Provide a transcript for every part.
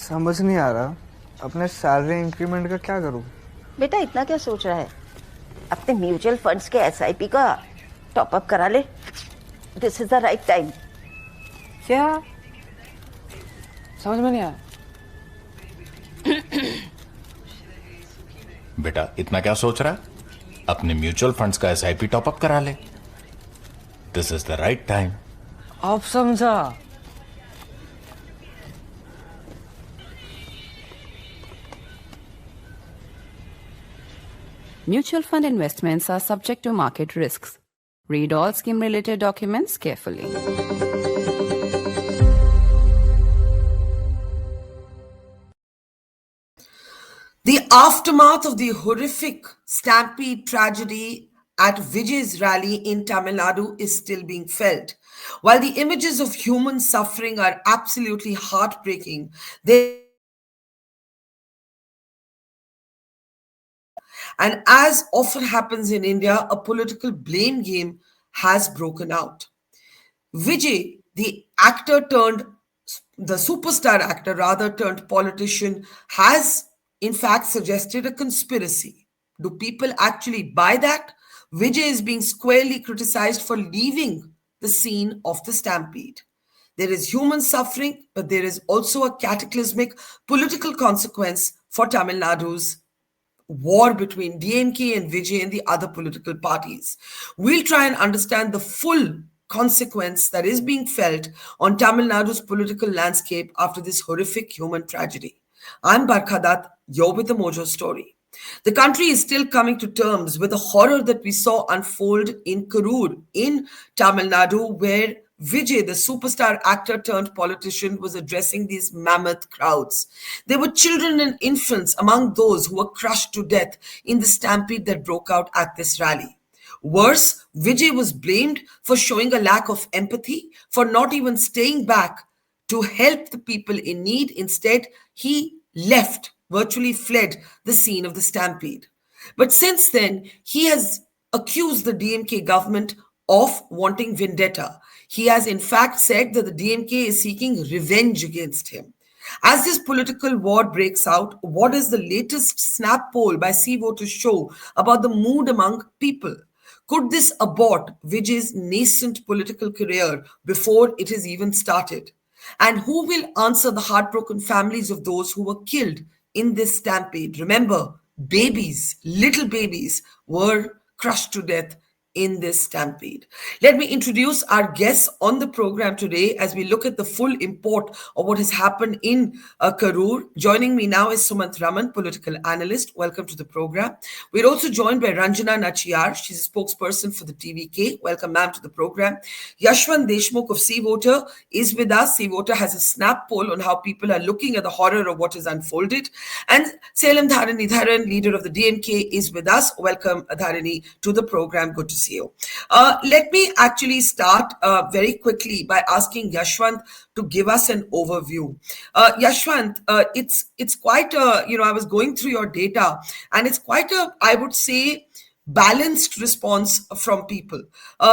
समझ नहीं आ रहा अपने सैलरी इंक्रीमेंट का क्या करूं। बेटा इतना क्या सोच रहा है, अपने म्यूचुअल फंड्स के एसआईपी का टॉप अप करा ले। This is the right time. क्या समझ में नहीं आया। बेटा इतना क्या सोच रहा है, अपने म्यूचुअल फंड्स का एसआईपी टॉप अप करा ले। This is the right time. आप समझा। Mutual fund investments are subject to market risks. Read all scheme-related documents carefully. The aftermath of the horrific Stampede tragedy at Vijay's rally in Tamil Nadu is still being felt. While the images of human suffering are absolutely heartbreaking, and as often happens in India, a political blame game has broken out. Vijay, the superstar actor rather turned politician, has in fact suggested a conspiracy. Do people actually buy that? Vijay is being squarely criticized for leaving the scene of the stampede. There is human suffering, but there is also a cataclysmic political consequence for Tamil Nadu's war between DMK and Vijay and the other political parties. We'll try and understand the full consequence that is being felt on Tamil Nadu's political landscape after this horrific human tragedy. I'm Barkha Dutt, you're with the Mojo Story. The country is still coming to terms with the horror that we saw unfold in Karur in Tamil Nadu, where Vijay, the superstar actor turned politician, was addressing these mammoth crowds. There were children and infants among those who were crushed to death in the stampede that broke out at this rally. Worse, Vijay was blamed for showing a lack of empathy, for not even staying back to help the people in need. Instead, he left, virtually fled the scene of the stampede. But since then, he has accused the DMK government of wanting vendetta. He has in fact said that the DMK is seeking revenge against him. As this political war breaks out, what does the latest snap poll by C Voters show about the mood among people? Could this abort Vijay's nascent political career before it has even started? And who will answer the heartbroken families of those who were killed in this stampede? Remember, babies, little babies, were crushed to death in this stampede. Let me introduce our guests on the program today as we look at the full import of what has happened in Karur. Joining me now is Sumanth Raman, political analyst. Welcome to the program. We're also joined by Ranjana Nachiyar. She's a spokesperson for the TVK. Welcome, ma'am, to the program. Yashwant Deshmukh of C Voter is with us. C Voter has a snap poll on how people are looking at the horror of what has unfolded. And Salem Dharindran, leader of the DMK, is with us. Welcome, Dharini, to the program. Good to see you. Let me actually start very quickly by asking Yashwant to give us an overview. Yashwant, it's quite a, I was going through your data, and it's quite a, I would say, balanced response from people.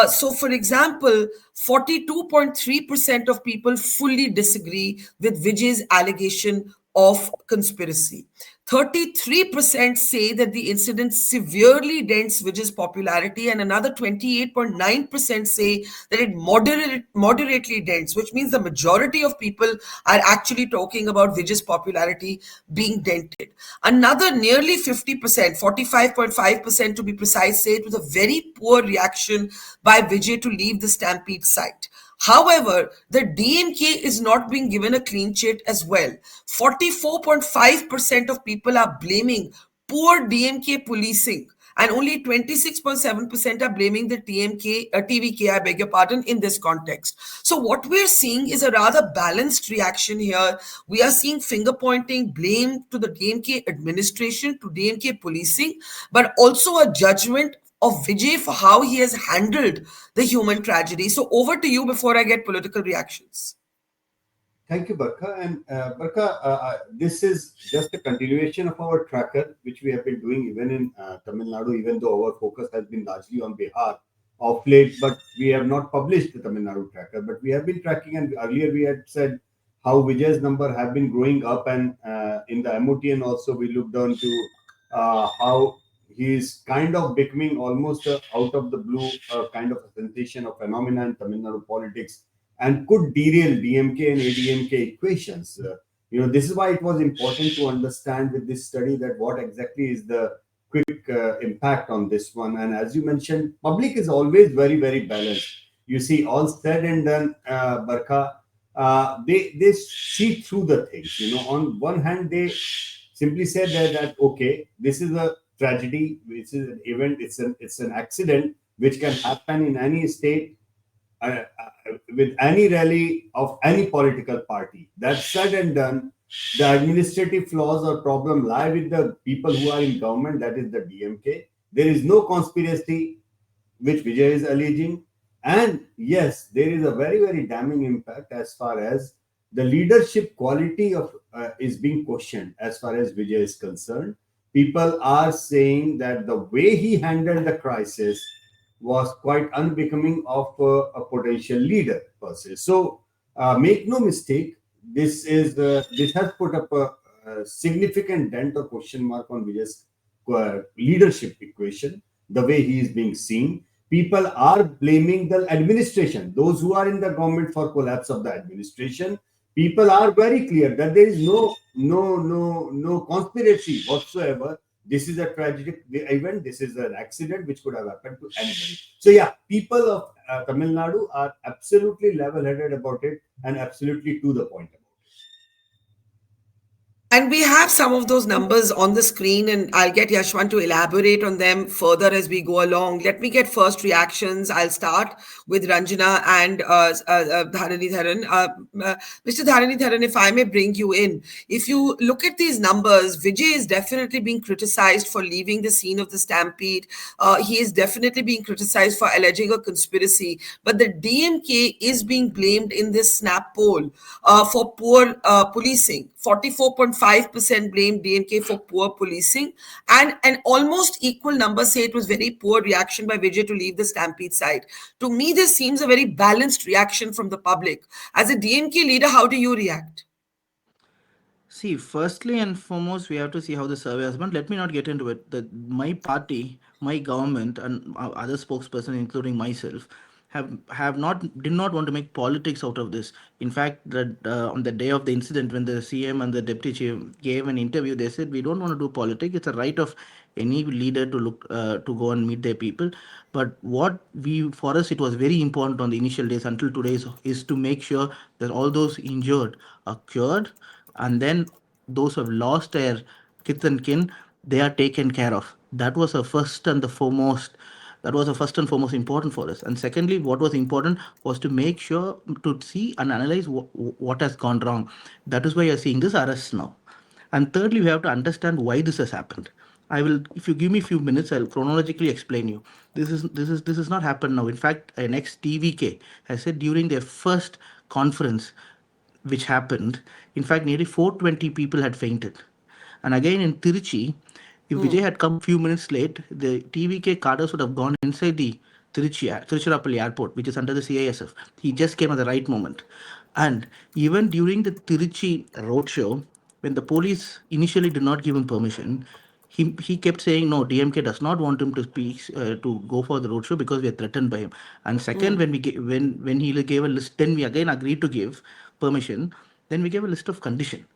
So, for example, 42.3% of people fully disagree with Vijay's allegation of conspiracy. 33% say that the incident severely dents Vijay's popularity, and another 28.9% say that it moderately dents, which means the majority of people are actually talking about Vijay's popularity being dented. Another nearly 50%, 45.5% to be precise, say it was a very poor reaction by Vijay to leave the stampede site. However, the DMK is not being given a clean sheet as well. 44.5% of people are blaming poor DMK policing, and only 26.7% are blaming the TVK, I beg your pardon, in this context. So what we're seeing is a rather balanced reaction here. We are seeing finger pointing, blame to the DMK administration, to DMK policing, but also a judgment of Vijay for how he has handled the human tragedy. So over to you before I get political reactions. Thank you, Barkha. And Barkha, this is just a continuation of our tracker, which we have been doing even in Tamil Nadu, even though our focus has been largely on Bihar of late, but we have not published the Tamil Nadu tracker. But we have been tracking, and earlier we had said how Vijay's number have been growing up, and in the MOTN also we looked on to how he is kind of becoming almost out of the blue kind of a sensation of phenomena in Tamil Nadu politics, and could derail DMK and ADMK equations. This is why it was important to understand with this study that what exactly is the quick impact on this one. And as you mentioned, public is always very, very balanced. You see, all said and done, Barkha, they see through the things. On one hand, they simply said that okay, this is a tragedy, this is an event, it's an accident which can happen in any state, with any rally of any political party. That's said and done. The administrative flaws or problem lie with the people who are in government, that is the DMK. There is no conspiracy which Vijay is alleging. And yes, there is a very, very damning impact as far as the leadership quality of is being questioned as far as Vijay is concerned. People are saying that the way he handled the crisis was quite unbecoming of a potential leader per se. So make no mistake, this has put up a significant dent or question mark on Vijay's leadership equation, the way he is being seen. People are blaming the administration, those who are in the government, for collapse of the administration. People are very clear that there is no conspiracy whatsoever. This is a tragic event. This is an accident which could have happened to anybody. So yeah, people of Tamil Nadu are absolutely level-headed about it and absolutely to the point about it. And we have some of those numbers on the screen, and I'll get Yashwant to elaborate on them further as we go along. Let me get first reactions. I'll start with Ranjana and Dharanidharan. Mr. Dharanidharan, if I may bring you in, if you look at these numbers, Vijay is definitely being criticized for leaving the scene of the stampede. He is definitely being criticized for alleging a conspiracy. But the DMK is being blamed in this snap poll for poor policing. 44.5% blame DMK for poor policing, and an almost equal number say it was very poor reaction by Vijay to leave the stampede side. To me, this seems a very balanced reaction from the public. As a DMK leader, how do you react? See, firstly and foremost, we have to see how the survey has been. Let me not get into it. My party, my government, and other spokesperson, including myself, did not want to make politics out of this. In fact, on the day of the incident, when the CM and the deputy chief gave an interview, they said we don't want to do politics. It's a right of any leader to look to go and meet their people. But for us, it was very important on the initial days until today is to make sure that all those injured are cured, and then those who have lost their kith and kin, they are taken care of. That was the first and the foremost. That was the first and foremost important for us. And secondly, what was important was to make sure to see and analyze what has gone wrong. That is why you're seeing this arrest now. And thirdly, we have to understand why this has happened. I will, if you give me a few minutes, I'll chronologically explain you. This is not happened now. In fact, an ex-TVK has said during their first conference, which happened, in fact, nearly 420 people had fainted. And again in Tiruchi, if Vijay had come few minutes late, the TVK cadres would have gone inside the Tiruchirappalli airport, which is under the CISF. He just came at the right moment. And even during the Tiruchi roadshow, when the police initially did not give him permission, he kept saying no, DMK does not want him to speak to go for the roadshow because we are threatened by him. And second, when he gave a list, then we again agreed to give permission. Then we gave a list of conditions.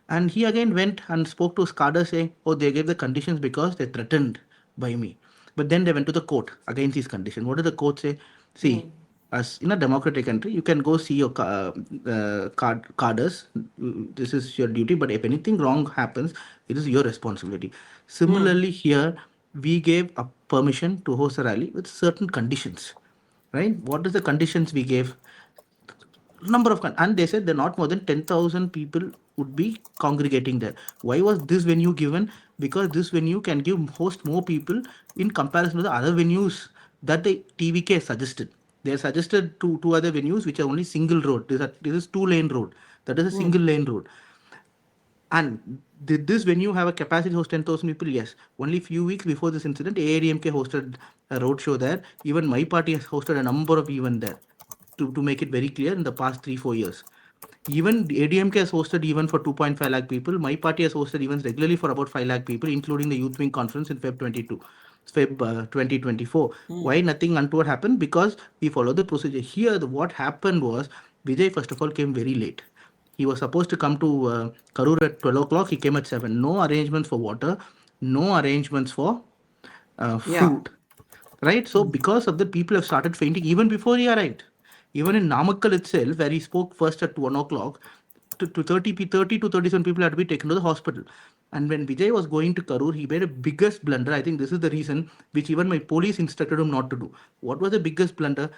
And he again went and spoke to Skada saying, oh, they gave the conditions because they're threatened by me. But then they went to the court against these conditions. What did the court say? See, as in a democratic country, you can go see your cadres. This is your duty. But if anything wrong happens, it is your responsibility. Similarly, here, we gave a permission to host a rally with certain conditions. Right? What is the conditions we gave? Number of and they said they're not more than 10,000 people would be congregating there. Why was this venue given? Because this venue can host more people in comparison to the other venues that the TVK suggested. They suggested two other venues which are only single road. This is 2-lane road. That is a single lane road. And did this venue have a capacity to host 10,000 people? Yes. Only few weeks before this incident, AIDMK hosted a roadshow there. Even my party has hosted a number of events there. To make it very clear in the past 3-4 years. Even the ADMK has hosted even for 2.5 lakh people. My party has hosted events regularly for about 5 lakh people, including the Youth Wing Conference in Feb 2024. Why nothing untoward happened? Because we followed the procedure. Here, what happened was Vijay, first of all, came very late. He was supposed to come to Karur at 12 o'clock. He came at 7. No arrangements for water, no arrangements for Yeah. food. Right? So, because of that, people have started fainting even before he arrived. Even in Namakkal itself, where he spoke first at 1 o'clock, to 30 to 37 people had to be taken to the hospital. And when Vijay was going to Karur, he made a biggest blunder. I think this is the reason which even my police instructed him not to do. What was the biggest blunder?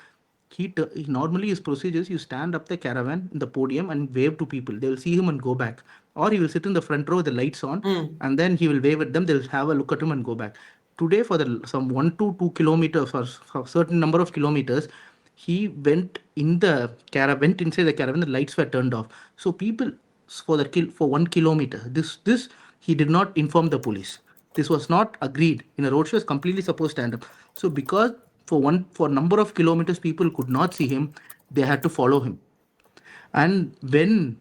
He normally his procedures, you stand up the caravan in the podium and wave to people. They will see him and go back, or he will sit in the front row with the lights on, and then he will wave at them. They'll have a look at him and go back. Today, for the some 1 to 2 kilometers or for certain number of kilometers, he went inside the caravan. The lights were turned off, so people for 1 kilometer. This he did not inform the police. This was not agreed in a roadshow. Is completely supposed to stand up. So because for number of kilometers people could not see him, they had to follow him. And when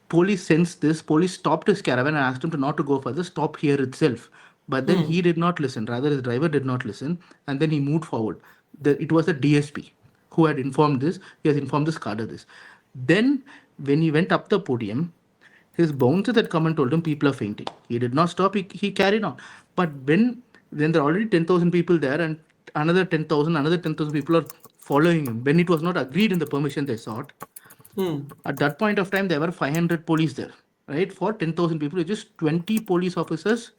police sensed this, police stopped his caravan and asked him to not to go further, stop here itself. But then he did not listen. Rather, his driver did not listen, and then he moved forward. It was the DSP who had informed this. He has informed this cadre this. Then, when he went up the podium, his bouncers had come and told him people are fainting. He did not stop. He carried on. But when there are already 10,000 people there and another 10,000 people are following him, when it was not agreed in the permission they sought, at that point of time, there were 500 police there, right? For 10,000 people, it's just 20 police officers.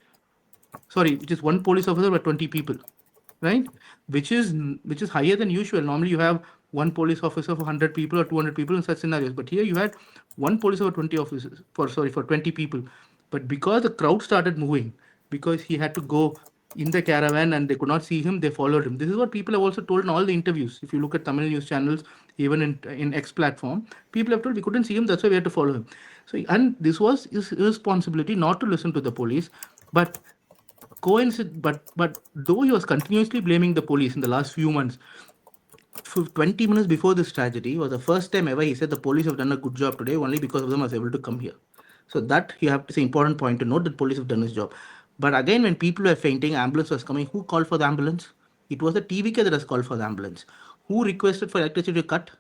Sorry, which is one police officer for 20 people, right? Which is higher than usual. Normally, you have one police officer for 100 people or 200 people in such scenarios. But here, you had one police for 20 officers for 20 people. But because the crowd started moving, because he had to go in the caravan and they could not see him, they followed him. This is what people have also told in all the interviews. If you look at Tamil news channels, even in X platform, people have told we couldn't see him, that's why we had to follow him. So, and this was his responsibility not to listen to the police, but but though he was continuously blaming the police in the last few months, 20 minutes before this tragedy was the first time ever he said the police have done a good job today only because of them I was able to come here. So that you have to say important point to note that police have done his job. But again, when people were fainting, ambulance was coming. Who called for the ambulance? It was the TVK that has called for the ambulance. Who requested for electricity to cut?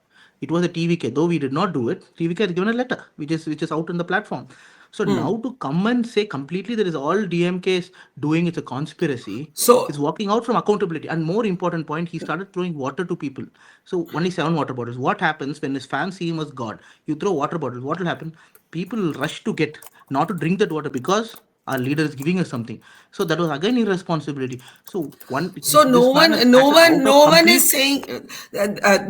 It was the TVK. Though we did not do it, TVK has given a letter which is out on the platform. So now to come and say completely there is all DMKs doing it's a conspiracy, So is walking out from accountability. And more important point, he started throwing water to people. So only 7 water bottles. What happens when his fans see him as God? You throw water bottles. What will happen? People will rush to get, not to drink that water because our leader is giving us something. So that was again irresponsibility. So So this man has acted out of no one complete. is saying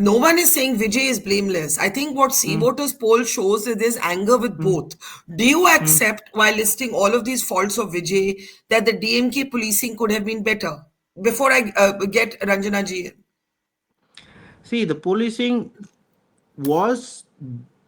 no one is saying Vijay is blameless. I think what Sea Voters poll shows is there's anger with both. Do you accept, while listing all of these faults of Vijay, that the DMK policing could have been better? Before I get Ranjana ji in. See, the policing was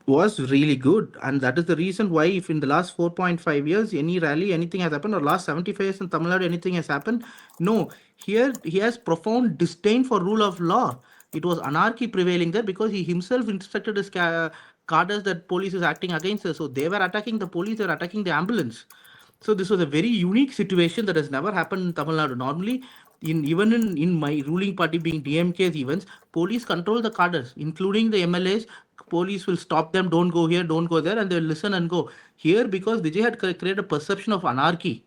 was really good, and that is the reason why if in the last 4.5 years any rally anything has happened, or last 75 years in Tamil Nadu anything has happened, no. Here he has profound disdain for rule of law. It was anarchy prevailing there because he himself instructed his cadres that police is acting against us, so they were attacking the police, they were attacking the ambulance. So this was a very unique situation that has never happened in Tamil Nadu. Normally, in my ruling party being DMK's events, police control the cadres, including the MLAs. Police will stop them, don't go here, don't go there, and they will listen and go. Here, because Vijay had created a perception of anarchy,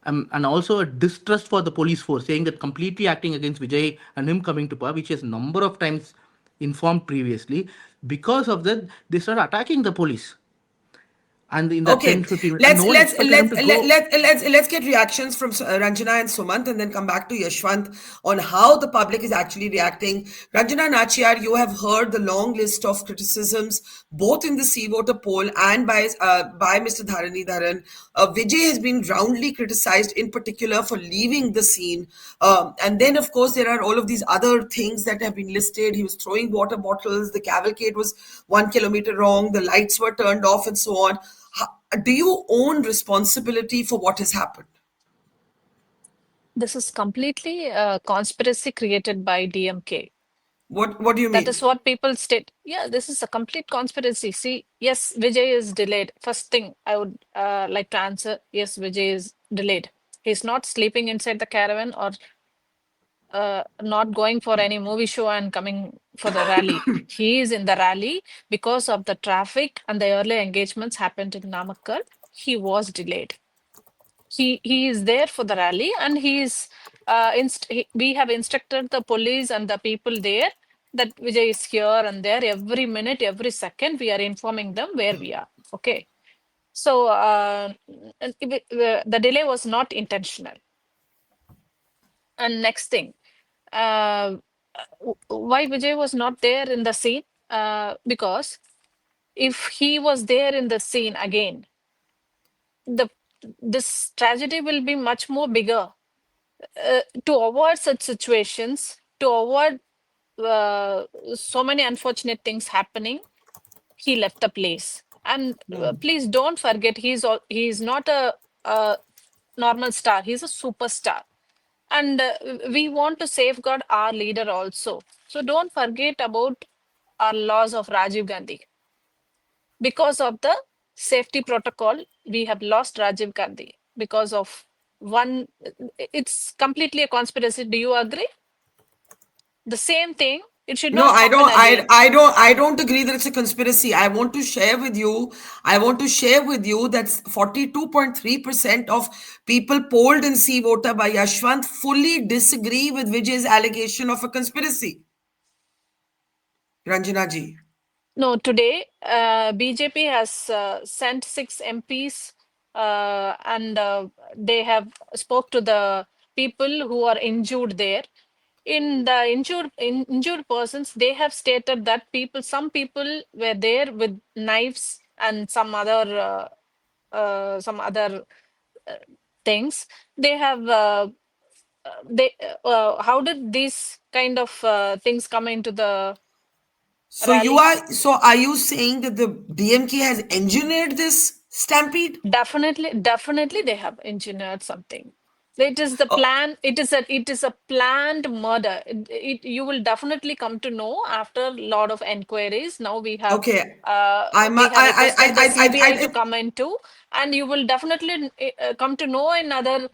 and also a distrust for the police force, saying that completely acting against Vijay and him coming to power, which he has number of times informed previously. Because of that, they started attacking the police. And in that 10 Okay, 15 minutes, and no one expected him to go. let's get reactions from Ranjana and Sumant, and then come back to Yashwant on how the public is actually reacting. Ranjana Nachiyar, you have heard the long list of criticisms, both in the Sea Voter poll and by Mr. Dharindran. Vijay has been roundly criticized, in particular for leaving the scene, and then of course there are all of these other things that have been listed. He was throwing water bottles. The cavalcade was 1 kilometer wrong. The lights were turned off, and so on. Do you own responsibility for what has happened? This is completely a conspiracy created by DMK. What do you That mean? is what people state. Yeah, this is a complete conspiracy. See, yes, Vijay is delayed. First thing I would like to answer, yes, Vijay is delayed. He's not sleeping inside the caravan or not going for any movie show and coming for the rally. He is in the rally because of the traffic and the early engagements happened in Namakkal. He was delayed. He is there for the rally, and we have instructed the police and the people there that Vijay is here and there. Every minute, every second, we are informing them where we are. Okay. So the delay was not intentional. And next thing, uh, why Vijay was not there in the scene? Because if he was there in the scene again, the this tragedy will be much more bigger. To avoid such situations, to avoid so many unfortunate things happening, he left the place. And please don't forget, he's not a normal star. He's a superstar. And we want to safeguard our leader also. So don't forget about our laws of Rajiv Gandhi. Because of the safety protocol, we have lost Rajiv Gandhi because of one. It's completely a conspiracy. Do you agree? The same thing. It should No, not I happen don't. again. I don't agree that it's a conspiracy. I want to share with you. I want to share with you that 42.3% of people polled in See Voter by Yashwant fully disagree with Vijay's allegation of a conspiracy. Ranjana ji. No, today BJP has sent 6 MPs and they have spoke to the people who are injured there. In the injured persons, they have stated that some people were there with knives and some other things. They have they how did these kind of things come into the rally? So are you saying that the DMK has engineered this stampede? Definitely, they have engineered something. It is the Oh, plan. It is a planned murder. You will definitely come to know after a lot of enquiries. Now okay. we have requested the CBI to I come into, and you will definitely come to know in another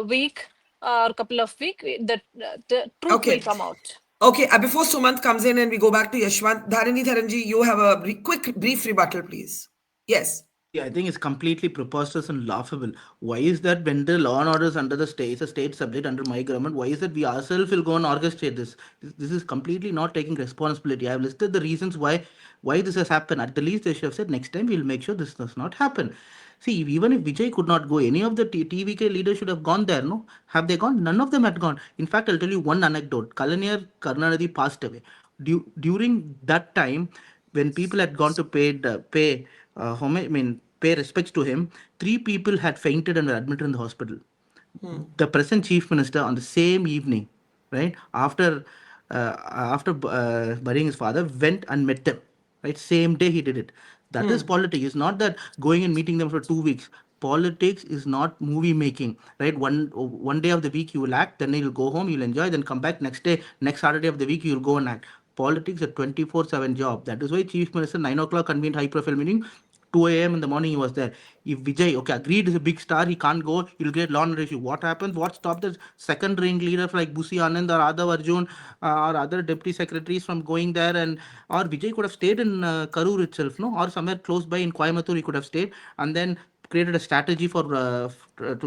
week or couple of weeks that the truth will okay. come out. Okay, before Sumanth comes in and we go back to Yashwant, Dharanji, you have a quick, brief rebuttal, please. Yes. See, I think it's completely preposterous and laughable. Why is that when the law and order is under the state, it's a state subject under my government, why is that we ourselves will go and orchestrate this? This is completely not taking responsibility. I have listed the reasons why this has happened. At the least, they should have said next time we'll make sure this does not happen. See, even if Vijay could not go, any of the TVK leaders should have gone there, no? Have they gone? None of them had gone. In fact, I'll tell you one anecdote. Kalaniyar Karnanadi passed away. During that time, when people had gone to pay respects to him, three people had fainted and were admitted in the hospital. The present chief minister on the same evening, right after burying his father, went and met them. Right, same day he did it. That is politics. It's not that going and meeting them for 2 weeks. Politics is not movie making, right? One day of the week you will act, then you'll go home, you'll enjoy, then come back next day, next Saturday of the week you'll go and act. Politics is a 24/7 job. That is why Chief Minister 9 o'clock convened high profile meeting. 2 a.m. in the morning he was there. If Vijay, okay, agreed is a big star, he can't go, he'll get law and issue. What happens? What stopped the second ring leader like Busi Anand or Adav Arjun or other deputy secretaries from going there? And or Vijay could have stayed in Karur itself, no, or somewhere close by in Coimbatore he could have stayed and then created a strategy to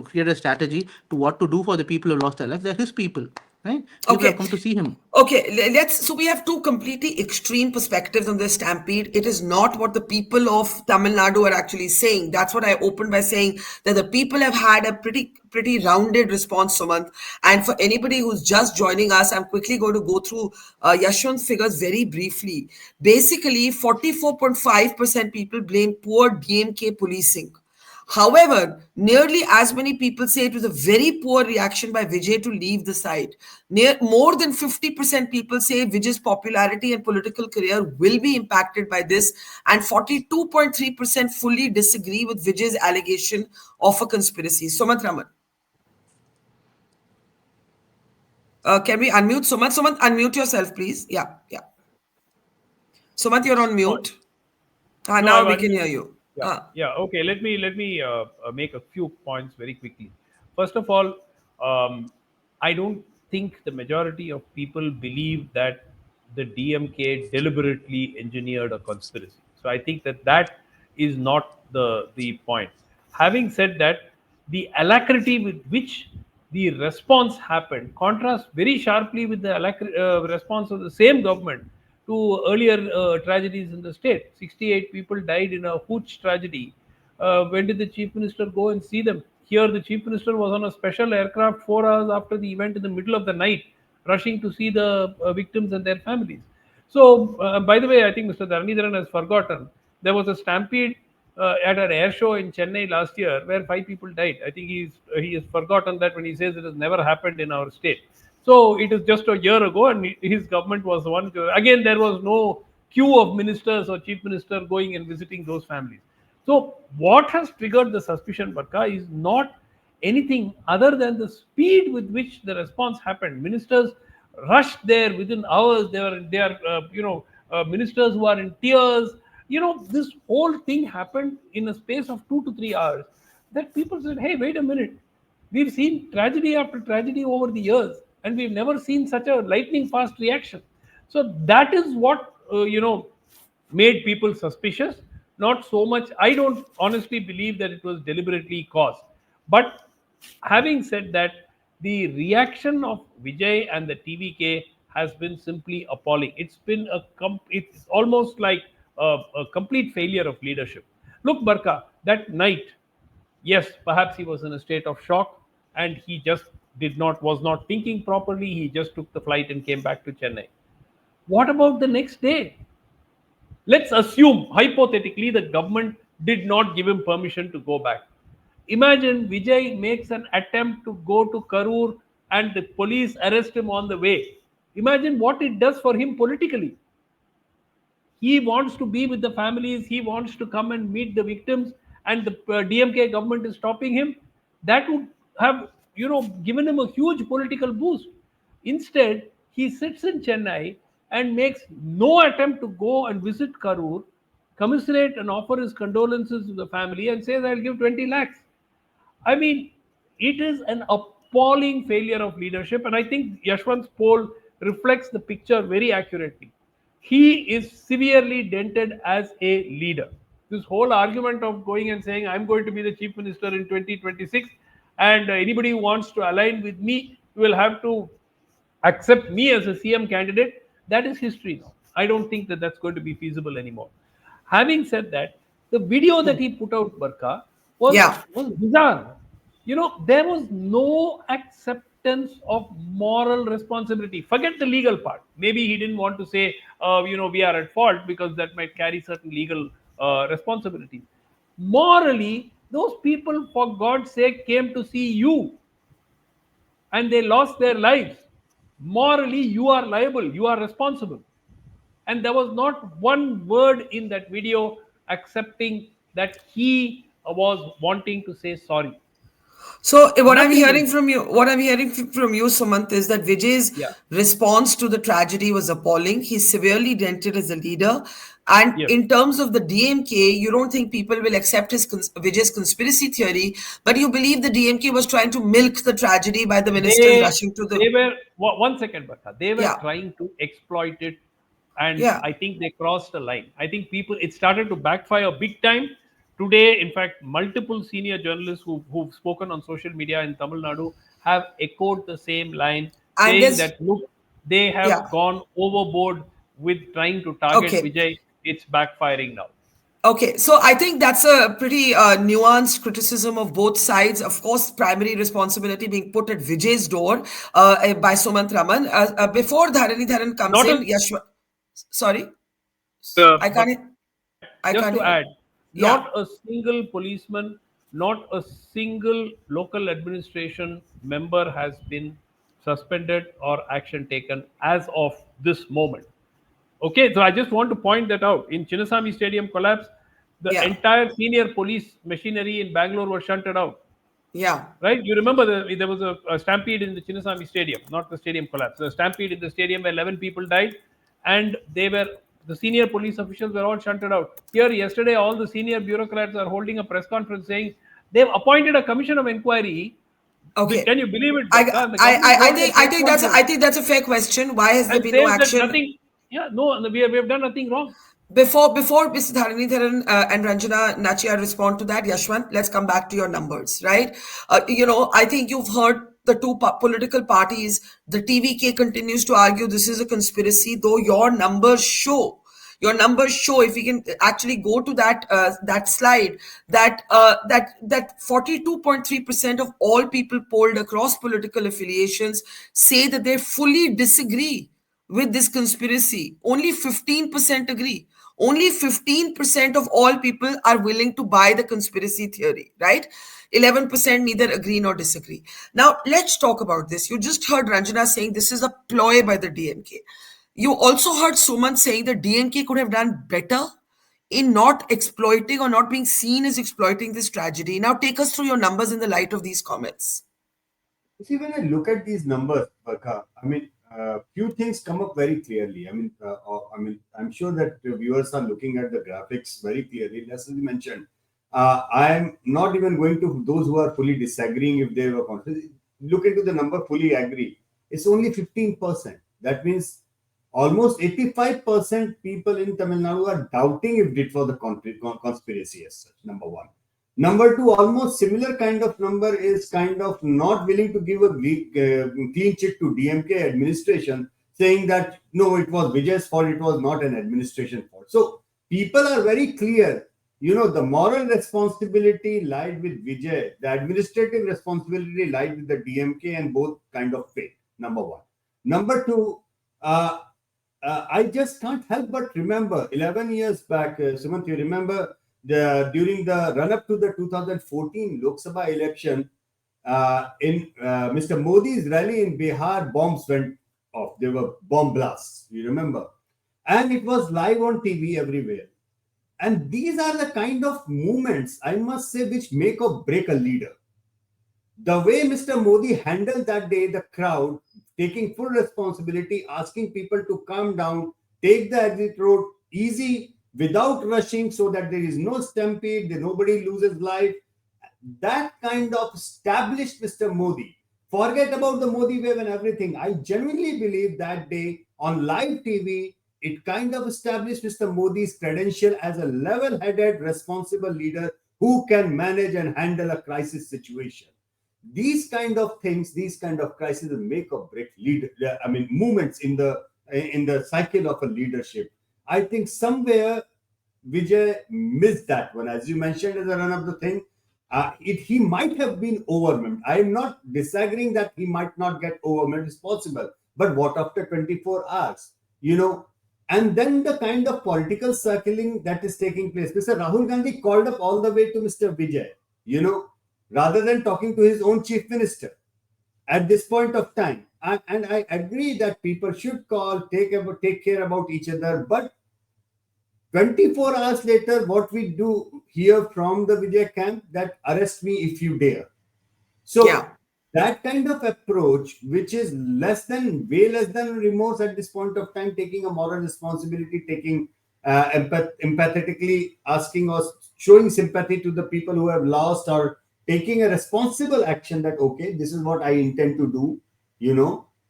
create a strategy to what to do for the people who lost their life. They're his people, right? People have Okay. come to see him. Okay, so we have two completely extreme perspectives on this stampede. It is not what the people of Tamil Nadu are actually saying. That's what I opened by saying, that the people have had a pretty rounded response, Sumant. And for anybody who's just joining us, I'm quickly going to go through Yashwant's figures very briefly. Basically, 44.5% people blame poor DMK policing. However, nearly as many people say it was a very poor reaction by Vijay to leave the site. More than 50% people say Vijay's popularity and political career will be impacted by this, and 42.3% fully disagree with Vijay's allegation of a conspiracy. Sumanth Raman. Can we unmute Sumanth? Sumanth, unmute yourself, please. Yeah, yeah. Sumanth, you're on No, mute. no, Now I've we can hear unmuted. you. Yeah, yeah. Okay, let me make a few points very quickly. First of all, I don't think the majority of people believe that the DMK deliberately engineered a conspiracy. So I think that that is not the point. Having said that, the alacrity with which the response happened contrasts very sharply with the response of the same government to earlier tragedies in the state. 68 people died in a Hooch tragedy. When did the chief minister go and see them? Here, the chief minister was on a special aircraft 4 hours after the event in the middle of the night, rushing to see the victims and their families. So, by the way, I think Mr. Dharindran has forgotten there was a stampede at an air show in Chennai last year where 5 people died. I think he has forgotten that when he says it has never happened in our state. So it is just a year ago, and his government was the one. Again, there was no queue of ministers or chief minister going and visiting those families. So what has triggered the suspicion, Barkha, is not anything other than the speed with which the response happened. Ministers rushed there within hours. They are ministers who are in tears. This whole thing happened in a space of 2 to 3 hours. That people said, "Hey, wait a minute. We've seen tragedy after tragedy over the years, and we've never seen such a lightning fast reaction." So that is what made people suspicious. Not so much. I don't honestly believe that it was deliberately caused. But having said that, the reaction of Vijay and the TVK has been simply appalling. It's been it's almost like a complete failure of leadership. Look, Barka, that night, yes, perhaps he was in a state of shock and he just was not thinking properly. He just took the flight and came back to Chennai. What about the next day? Let's assume, hypothetically, the government did not give him permission to go back. Imagine Vijay makes an attempt to go to Karur and the police arrest him on the way. Imagine what it does for him politically. He wants to be with the families, he wants to come and meet the victims, and the DMK government is stopping him. That would have given him a huge political boost. Instead, he sits in Chennai and makes no attempt to go and visit Karur, commiserate and offer his condolences to the family, and says, "I'll give 20 lakhs." I mean, it is an appalling failure of leadership, and I think Yashwant's poll reflects the picture very accurately. He is severely dented as a leader. This whole argument of going and saying, "I'm going to be the chief minister in 2026, and anybody who wants to align with me will have to accept me as a CM candidate," that is history now. I don't think that that's going to be feasible anymore. Having said that, the video that he put out, Barkha, Yeah. was bizarre. There was no acceptance of moral responsibility. Forget the legal part. Maybe he didn't want to say, we are at fault, because that might carry certain legal responsibilities. Morally, those people, for God's sake, came to see you and they lost their lives. Morally, you are liable, you are responsible. And there was not one word in that video accepting that he was wanting to say sorry. So Nothing. what I'm hearing from you, Sumant, is that Vijay's Yeah. response to the tragedy was appalling. He's severely dented as a leader. And Yes. in terms of the DMK, you don't think people will accept Vijay's conspiracy theory, but you believe the DMK was trying to milk the tragedy by the ministers They rushing to the. they were 1 second, Bhatta. They were Yeah, trying to exploit it, and yeah. I think they crossed the line. I think it started to backfire big time. Today, in fact, multiple senior journalists who've spoken on social media in Tamil Nadu have echoed the same line, And saying there's, that, look, they have yeah. gone overboard with trying to target Okay. Vijay. It's backfiring now. Okay, so I think that's a pretty nuanced criticism of both sides. Of course, primary responsibility being put at Vijay's door by Sumanth Raman. Before Dharindran comes Not in, a sorry, I But can't, I just can't to hear. add, Yeah, not a single policeman, not a single local administration member has been suspended or action taken as of this moment. Okay, so I just want to point that out. In Chinnaswamy Stadium collapse, the yeah, entire senior police machinery in Bangalore was shunted out. Yeah. Right? You remember there was a stampede in the Chinnaswamy Stadium, not the stadium collapse. The stampede in the stadium where 11 people died, and the senior police officials were all shunted out. Here, yesterday, all the senior bureaucrats are holding a press conference saying they've appointed a commission of inquiry. Okay. Can you believe it, I, Barkha? And the I, government I I holds a think I press think that's conference a fair question. Why has there and been no says that action? nothing. Yeah, no, we have done nothing wrong. Before Mr. Dharindran and Ranjana Nachia respond to that, Yashwant, let's come back to your numbers, right? I think you've heard the two political parties. The TVK continues to argue this is a conspiracy, though your numbers show, if we can actually go to that slide, that 42.3% of all people polled across political affiliations say that they fully disagree with this conspiracy. Only 15% agree. Only 15% of all people are willing to buy the conspiracy theory, right? 11% neither agree nor disagree. Now, let's talk about this. You just heard Ranjana saying this is a ploy by the DMK. You also heard Sumanth saying the DMK could have done better in not exploiting or not being seen as exploiting this tragedy. Now, take us through your numbers in the light of these comments. See, when I look at these numbers, Barkha, I mean, few things come up very clearly. I'm sure that the viewers are looking at the graphics very clearly. As you mentioned, I'm not even going to those who are fully disagreeing if they were confident. Look into the number, fully agree. It's only 15%. That means almost 85% people in Tamil Nadu are doubting if it was a conspiracy as such. Number one. Number two, almost similar kind of number is kind of not willing to give a clean chit to DMK administration, saying that no, it was Vijay's fault, it was not an administration fault. So people are very clear. The moral responsibility lied with Vijay, the administrative responsibility lied with the DMK, and both kind of failed. Number one. Number two, I just can't help but remember 11 years back, Sumanth, you remember during the run-up to the 2014 Lok Sabha election, in Mr. Modi's rally in Bihar, bombs went off. There were bomb blasts, you remember? And it was live on TV everywhere. And these are the kind of movements, I must say, which make or break a leader. The way Mr. Modi handled that day, the crowd, taking full responsibility, asking people to calm down, take the exit road easy, without rushing, so that there is no stampede, that nobody loses life. That kind of established Mr. Modi. Forget about the Modi wave and everything. I genuinely believe that day on live TV, it kind of established Mr. Modi's credential as a level-headed, responsible leader who can manage and handle a crisis situation. These kind of things, these kind of crises make or break movements in the cycle of a leadership. I think somewhere Vijay missed that one. As you mentioned as a run of the thing, he might have been overwhelmed. I am not disagreeing that he might not get overwhelmed. It's possible. But what after 24 hours? And then the kind of political circling that is taking place. Mr. Rahul Gandhi called up all the way to Mr. Vijay, rather than talking to his own chief minister at this point of time. And I agree that people should take care about each other. But 24 hours later, what we do hear from the Vijay camp, that arrest me if you dare. So that kind of approach, which is way less than remorse at this point of time, taking a moral responsibility, taking empathetically asking or showing sympathy to the people who have lost, or taking a responsible action that, okay, this is what I intend to do,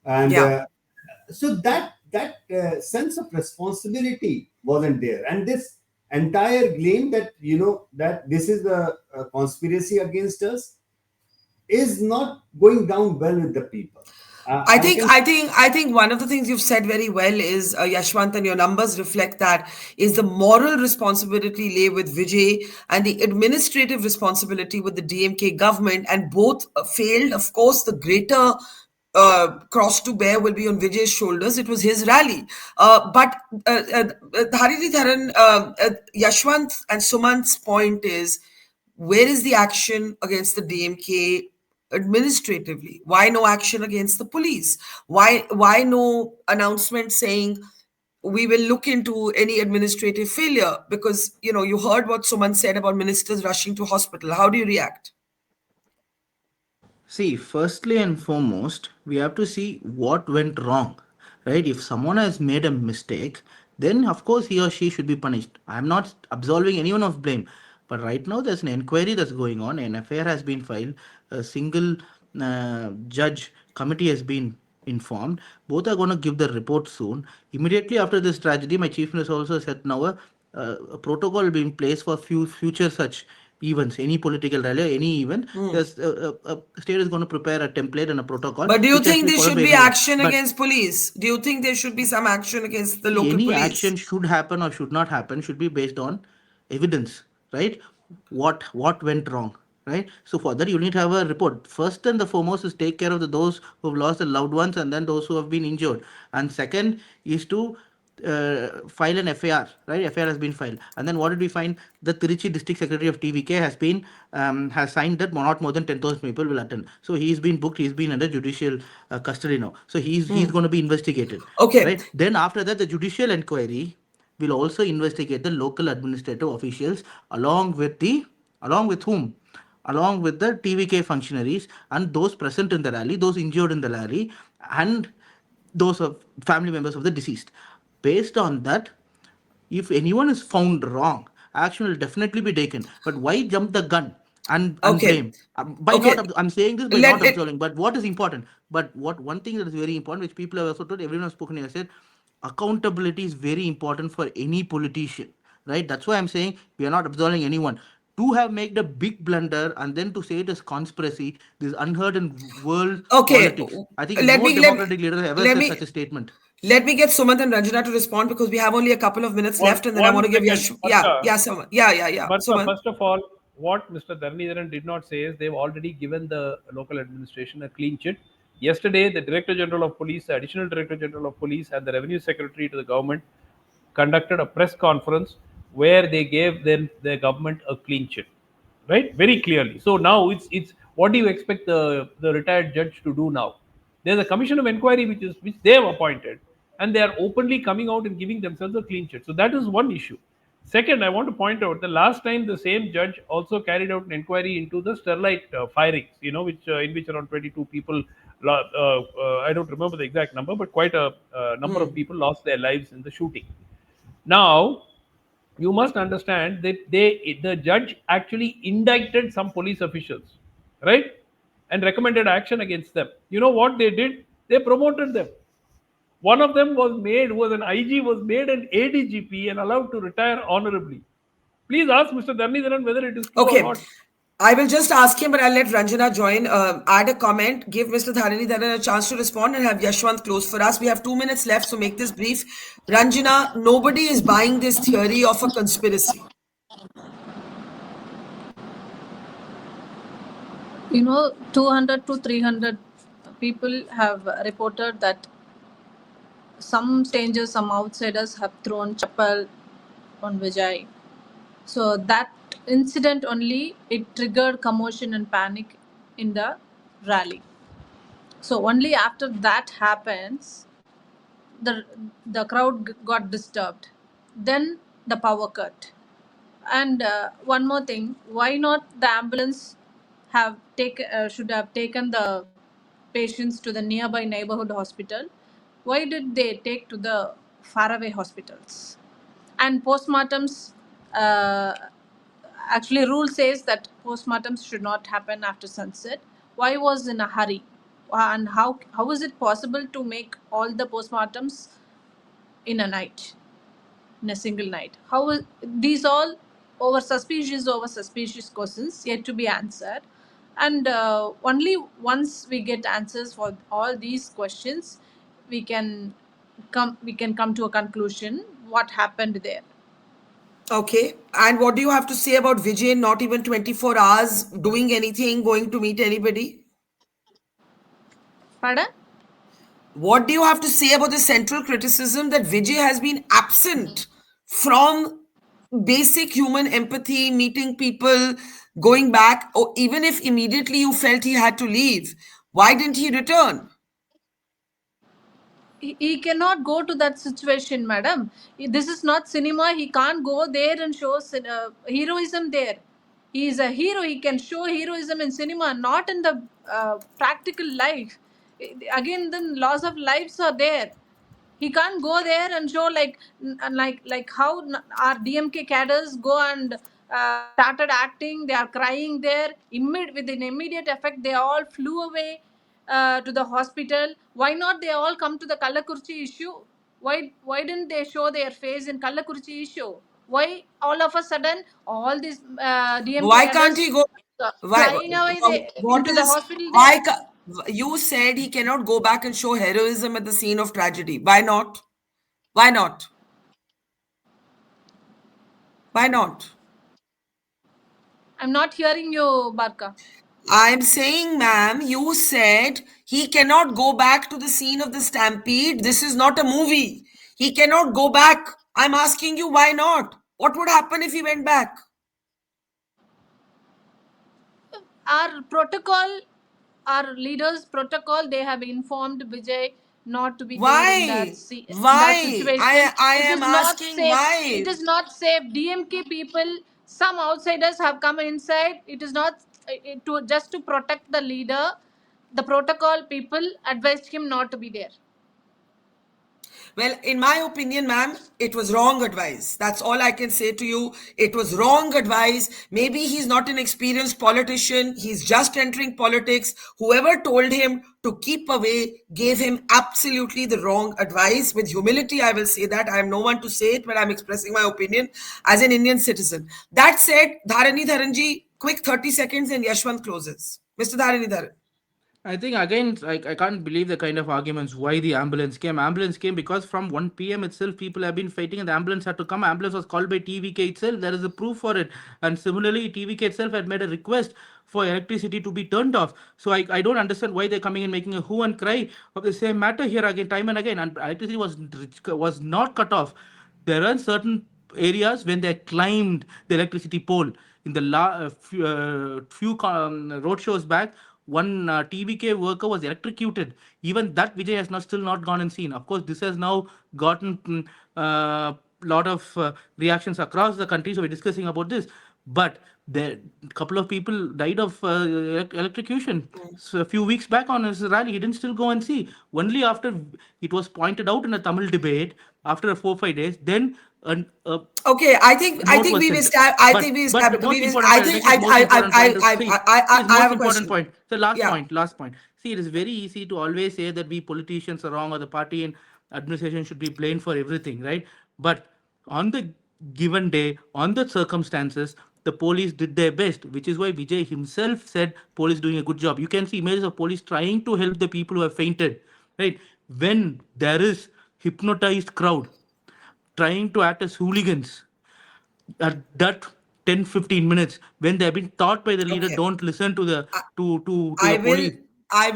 and so that sense of responsibility wasn't there. And this entire claim that, that this is a conspiracy against us is not going down well with the people. I think one of the things you've said very well is, Yashwant, and your numbers reflect that, is the moral responsibility lay with Vijay and the administrative responsibility with the DMK government, and both failed. Of course, the greater cross to bear will be on Vijay's shoulders. It was his rally. But Dharindran, Yashwant and Sumanth's point is, where is the action against the DMK administratively? Why no action against the police? Why no announcement saying we will look into any administrative failure? Because you heard what Suman said about ministers rushing to hospital. How do you react? See, firstly and foremost, we have to see what went wrong, right? If someone has made a mistake, then of course he or she should be punished. I'm not absolving anyone of blame, but right now there's an inquiry that's going on, an FIR has been filed, a single judge committee has been informed. Both are going to give the report soon. Immediately after this tragedy, my chief minister also said now a protocol will be in place for future such events, any political rally, any event. There's a state is going to prepare a template and a protocol But do you which has to think be there followed should by be everyone. action But against police? Do you think there should be some action against the see, local any police? action should happen or should not happen should be based on evidence, right? What went wrong, right? So for that you need to have a report. First and the foremost is take care of those who have lost their loved ones and then those who have been injured. And second is to file an FIR, right? FIR has been filed, and then what did we find? The Trichy district secretary of TVK has signed that not more than 10,000 people will attend. So he's been booked. He's been under judicial custody now. So he's going to be investigated, Okay. right? Then after that, the judicial inquiry will also investigate the local administrative officials along with whom? Along with the TVK functionaries and those present in the rally, those injured in the rally, and those of family members of the deceased. Based on that, if anyone is found wrong, action will definitely be taken. But why jump the gun and Okay. blame? By Okay. not, I'm saying this by Let not it. absolving. But what is important? But what one thing that is very important, which people have also told, everyone has spoken here, said, accountability is very important for any politician, right? That's why I'm saying we are not absolving anyone. To have made a big blunder and then to say it is conspiracy, this is unheard in world Okay. politics. I think Let no me let democratic leader has ever let said me such a statement. let me get Sumanth and Ranjana to respond because we have only a couple of minutes One left, and then I one want to give second, Yash. Yeah, Barkha. yeah, Sumanth. Yeah. Barkha, Sumanth. first of all, what Mr. Dharindran did not say is they've already given the local administration a clean chit. Yesterday, the Director General of Police, the Additional Director General of Police, and the Revenue Secretary to the government conducted a press conference where they gave them the government a clean chit, right? Very clearly. So now it's what do you expect the retired judge to do now? There's a commission of inquiry which they have appointed, and they are openly coming out and giving themselves a clean chit. So that is one issue. Second, I want to point out the last time the same judge also carried out an inquiry into the Sterlite firings, which in which around 22 people, I don't remember the exact number, but quite a number of people lost their lives in the shooting. Now, you must understand that the judge actually indicted some police officials, right, and recommended action against them. You know what they did? They promoted them. One of them was an IG, was made an ADGP and allowed to retire honorably. Please ask Mr. Dharindran whether it is true or Okay. not. I will just ask him, but I'll let Ranjana join. Add a comment, give Mr. Dharini Dharan a chance to respond, and have Yashwant close for us. We have 2 minutes left, so make this brief. Ranjana, nobody is buying this theory of a conspiracy. 200 to 300 people have reported that some strangers, some outsiders have thrown chappal on Vijay. So that incident only, it triggered commotion and panic in the rally. So only after that happens, the crowd got disturbed. Then the power cut. And one more thing, why not the ambulance should have taken the patients to the nearby neighborhood hospital? Why did they take to the faraway hospitals? And postmortems, uh, actually rule says that postmortems should not happen after sunset. Why was in a hurry? And how is it possible to make all the postmortems in a night, in a single night? These all over suspicious questions yet to be answered, and only once we get answers for all these questions, we can come to a conclusion what happened there. Okay. And what do you have to say about Vijay not even 24 hours doing anything, going to meet anybody? Pardon? What do you have to say about the central criticism that Vijay has been absent from basic human empathy, meeting people, going back, or even if immediately you felt he had to leave, why didn't he return? He cannot go to that situation, madam. This is not cinema. He can't go there and show heroism there. He is a hero. He can show heroism in cinema, not in the practical life. Again, the loss of lives are there. He can't go there and show like how our DMK cadres go and started acting. They are crying there. With an immediate effect, they all flew away to the hospital. Why not they all come to the Kallakurchi issue? Why didn't they show their face in Kallakurchi issue? Why all of a sudden all these DMK Why can't cadres he go? Why? flying away What into the is? hospital Why? there? You said he cannot go back and show heroism at the scene of tragedy. Why not? Why not? Why not? I'm not hearing you, Barkha. I'm saying, ma'am, you said he cannot go back to the scene of the stampede. This is not a movie. He cannot go back. I'm asking you, why not? What would happen if he went back? Our protocol, our leaders' protocol, they have informed Vijay not to be there in that Why? that Why? situation. I It am is not asking safe. It why. is not safe. DMK people, some outsiders have come inside. It is not to just to protect the leader. The protocol people advised him not to be there. Well, in my opinion, ma'am, it was wrong advice. That's all I can say to you. It was wrong advice. Maybe he's not an experienced politician. He's just entering politics. Whoever told him to keep away gave him absolutely the wrong advice. With humility, I will say that. I am no one to say it, but I'm expressing my opinion as an Indian citizen. That said, Dharani Dharanji, quick 30 seconds and Yashwant closes. Mr. Dharani Dharan. I think again, I can't believe the kind of arguments why the ambulance came. Ambulance came because from 1 p.m. itself, people have been fighting and the ambulance had to come. Ambulance was called by TVK itself. There is a proof for it. And similarly, TVK itself had made a request for electricity to be turned off. So I don't understand why they're coming and making a hue and cry of the same matter here again, time and again. And electricity was not cut off. There are certain areas when they climbed the electricity pole. In the few road shows back, one TVK worker was electrocuted. Even that Vijay has not still not gone and seen. Of course, this has now gotten lot of reactions across the country. So we're discussing about this, but there couple of people died of electrocution. So a few weeks back on his rally, he didn't still go and see. Only after it was pointed out in a Tamil debate, after 4 5 days, then Okay, I think was we've sent. established. But the most important point, I have a important question. point. The last Yeah. point, See, it is very easy to always say that we politicians are wrong or the party and administration should be blamed for everything, right? But on the given day, on the circumstances, the police did their best, which is why Vijay himself said police doing a good job. You can see images of police trying to help the people who have fainted, right? When there is hypnotized crowd trying to act as hooligans at that 10 15 minutes when they have been taught by the leader, Okay. don't listen to the to I the will police. I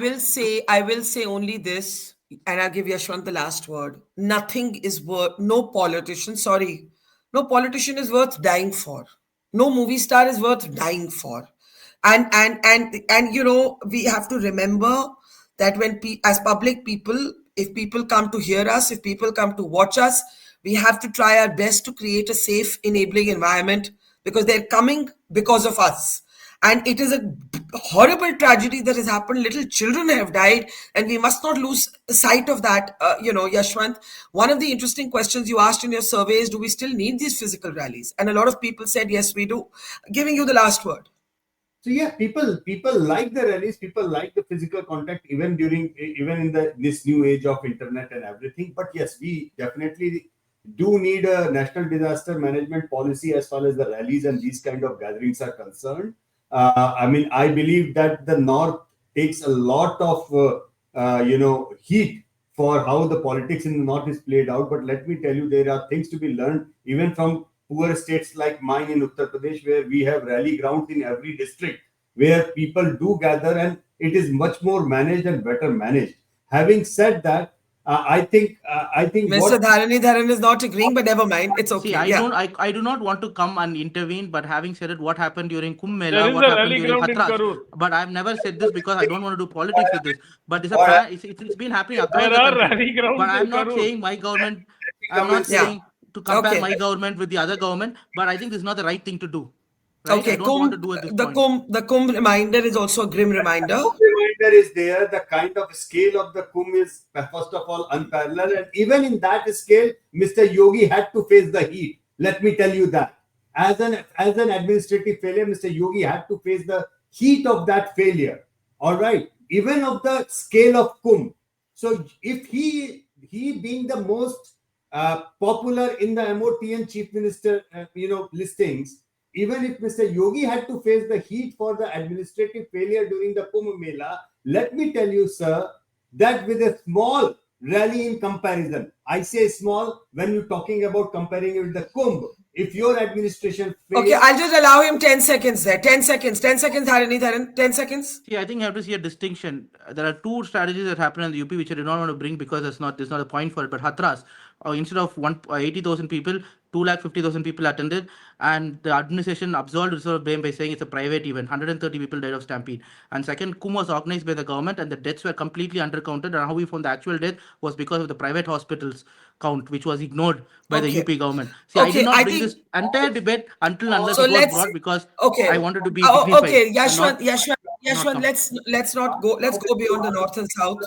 will say only this, and I'll give Yashwant the last word. Nothing is worth, no politician, sorry, no politician is worth dying for. No movie star is worth dying for. And you know, we have to remember that when as public people, if people come to hear us, if people come to watch us, we have to try our best to create a safe, enabling environment because they're coming because of us. And it is a horrible tragedy that has happened. Little children have died, and we must not lose sight of that. Yashwant, one of the interesting questions you asked in your survey is, do we still need these physical rallies? And a lot of people said, yes, we do. Giving you the last word. So yeah, people like the rallies, people like the physical contact, even in this new age of internet and everything. But yes, we definitely do need a national disaster management policy as far as the rallies and these kind of gatherings are concerned. I mean, I believe that the North takes a lot of heat for how the politics in the North is played out. But let me tell you, there are things to be learned even from poor states like mine in Uttar Pradesh, where we have rally grounds in every district where people do gather, and it is much more managed and better managed. Having said that, I think Mr. Dharan is not agreeing, but never mind. It's okay. See, I do not want to come and intervene, but having said it, what happened during Kumbh There Mela, is what a happened rally during ground in Hathras, Karur. but I've never said this because I don't want to do politics with this. But it's been happening across There the are country. rally grounds But I'm in not Karur. saying my government. I'm not Yeah. saying to compare Okay. my government with the other government, but I think this is not the right thing to do. right? Okay, I don't want to do at this point. the Kumbh reminder is also a grim reminder. Reminder is there. The kind of scale of the Kumbh is, first of all, unparalleled. And even in that scale, Mr. Yogi had to face the heat. Let me tell you that. As an administrative failure, Mr. Yogi had to face the heat of that failure. All right. Even of the scale of Kumbh. So if he being the most popular in the MOTN chief minister, listings, even if Mr. Yogi had to face the heat for the administrative failure during the Kumbh Mela, let me tell you, sir, that with a small rally in comparison, I say small when you're talking about comparing it with the Kumbh, if your administration fails... Okay, I'll just allow him 10 seconds there. 10 seconds, Dharan, 10 seconds. See, I think you have to see a distinction. There are two strategies that happen in the UP which I do not want to bring because there's not a point for it. But Hathras, instead of 80,000 people, 250,000 people attended, and the administration absolved sort of blame by saying it's a private event. 130 people died of Stampede. And second, Kumbh was organized by the government, and the deaths were completely undercounted. And how we found the actual death was because of the private hospitals count, which was ignored by the UP government. See, I did not bring this entire debate until unless it was brought because I wanted to be dignified. Okay, Yashwant, let's not go. Let's go beyond the north and south.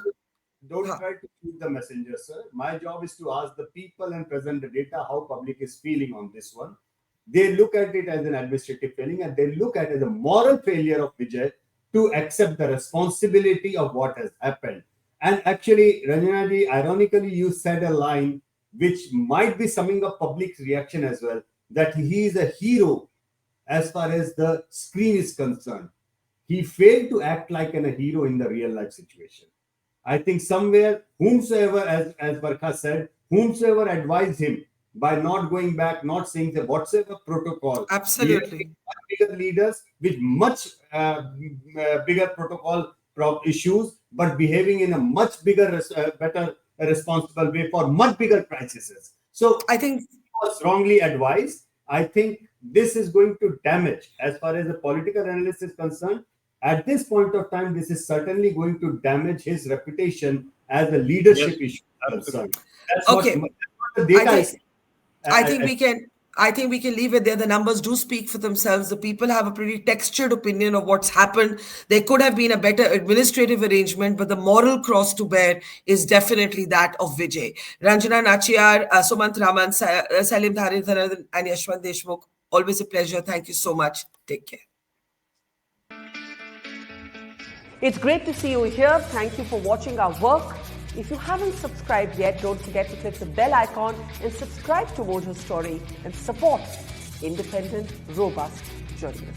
Don't try to shoot the messenger, sir. My job is to ask the people and present the data how public is feeling on this one. They look at it as an administrative failing, and they look at it as a moral failure of Vijay to accept the responsibility of what has happened. And actually, Ranjana ji, ironically, you said a line which might be summing up public reaction as well, that he is a hero as far as the screen is concerned. He failed to act like a hero in the real life situation. I think somewhere, whomsoever, as Barkha said, whomsoever advised him by not going back, not saying the whatsoever protocol. Absolutely. Bigger leaders with much bigger protocol issues, but behaving in a much bigger, better, responsible way for much bigger crises. So I think he was wrongly advised. I think this is going to damage, as far as the political analyst is concerned. At this point of time, this is certainly going to damage his reputation as a leadership issue. Concerned. That's okay. What the data is. I think we can leave it there. The numbers do speak for themselves. The people have a pretty textured opinion of what's happened. There could have been a better administrative arrangement, but the moral cross to bear is definitely that of Vijay. Ranjana Nachiyar, Sumanth Raman, Salim Dharindran, and Yashwant Deshmukh. Always a pleasure. Thank you so much. Take care. It's great to see you here. Thank you for watching our work. If you haven't subscribed yet, don't forget to click the bell icon and subscribe to Mojo Story and support independent, robust journalism.